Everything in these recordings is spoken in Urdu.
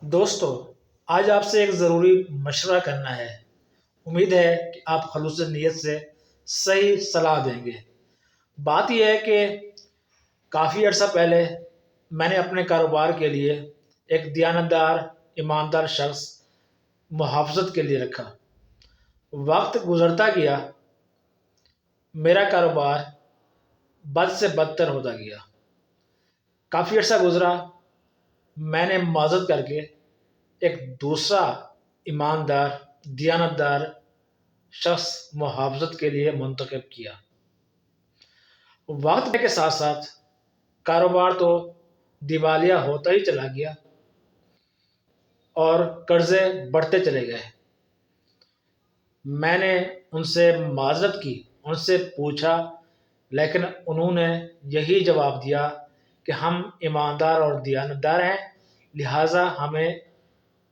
دوستو، آج آپ سے ایک ضروری مشورہ کرنا ہے۔ امید ہے کہ آپ خلوص نیت سے صحیح صلاح دیں گے۔ بات یہ ہے کہ کافی عرصہ پہلے میں نے اپنے کاروبار کے لیے ایک دیانتدار، ایماندار شخص محافظت کے لیے رکھا۔ وقت گزرتا گیا، میرا کاروبار بد سے بدتر ہوتا گیا۔ کافی عرصہ گزرا، میں نے معذرت کر کے ایک دوسرا ایماندار، دیانتدار شخص محافظت کے لیے منتخب کیا۔ وقت کے ساتھ ساتھ کاروبار تو دیوالیہ ہوتا ہی چلا گیا اور قرضے بڑھتے چلے گئے۔ میں نے ان سے معذرت کی، ان سے پوچھا، لیکن انہوں نے یہی جواب دیا کہ ہم ایماندار اور دیانتدار ہیں، لہٰذا ہمیں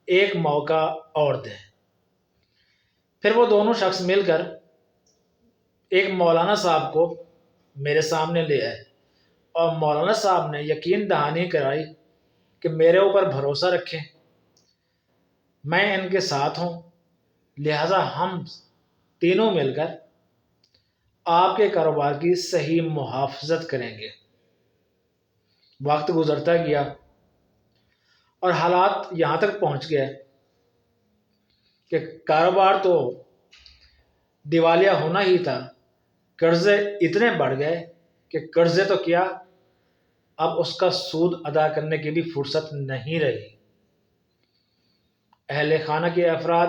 ایک موقع اور دیں۔ پھر وہ دونوں شخص مل کر ایک مولانا صاحب کو میرے سامنے لے آئے اور مولانا صاحب نے یقین دہانی کرائی کہ میرے اوپر بھروسہ رکھیں، میں ان کے ساتھ ہوں، لہٰذا ہم تینوں مل کر آپ کے کاروبار کی صحیح محافظت کریں گے۔ وقت گزرتا گیا اور حالات یہاں تک پہنچ گئے کہ کاروبار تو دیوالیہ ہونا ہی تھا۔ قرضے اتنے بڑھ گئے کہ قرضے تو کیا، اب اس کا سود ادا کرنے کی بھی فرصت نہیں رہی۔ اہل خانہ کے افراد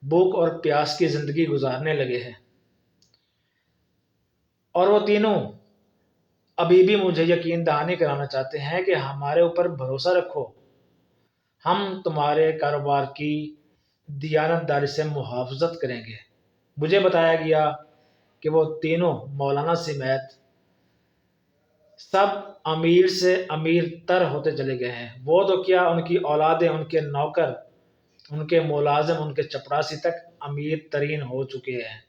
بھوک اور پیاس کی زندگی گزارنے لگے ہیں، اور وہ تینوں ابھی بھی مجھے یقین دہانی کرانا چاہتے ہیں کہ ہمارے اوپر بھروسہ رکھو، ہم تمہارے کاروبار کی دیانتداری سے محافظت کریں گے۔ مجھے بتایا گیا کہ وہ تینوں مولانا سمیت سب امیر سے امیر تر ہوتے چلے گئے ہیں۔ وہ تو کیا، ان کی اولادیں، ان کے نوکر، ان کے ملازم، ان کے چپڑاسی تک امیر ترین ہو چکے ہیں،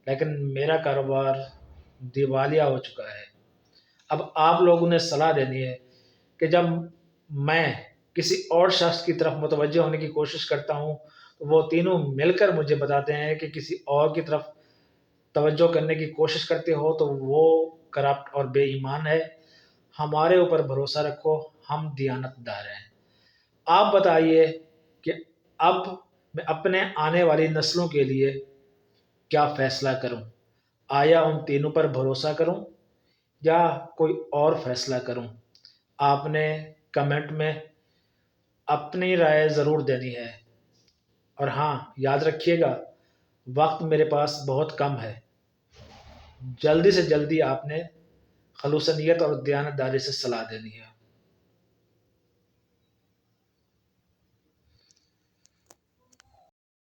لیکن میرا کاروبار دیوالیہ ہو چکا ہے۔ اب آپ لوگوں نے صلاح دینی ہے کہ جب میں کسی اور شخص کی طرف متوجہ ہونے کی کوشش کرتا ہوں تو وہ تینوں مل کر مجھے بتاتے ہیں کہ کسی اور کی طرف توجہ کرنے کی کوشش کرتے ہو تو وہ کرپٹ اور بے ایمان ہے۔ ہمارے اوپر بھروسہ رکھو، ہم دیانتدار ہیں۔ آپ بتائیے کہ اب میں اپنے آنے والی نسلوں کے لیے کیا فیصلہ کروں؟ آیا ان تینوں پر بھروسہ کروں یا کوئی اور فیصلہ کروں؟ آپ نے کمنٹ میں اپنی رائے ضرور دینی ہے، اور ہاں، یاد رکھیے گا وقت میرے پاس بہت کم ہے۔ جلدی سے جلدی آپ نے خلوص نیت اور دیانتداری سے صلاح دینی ہے۔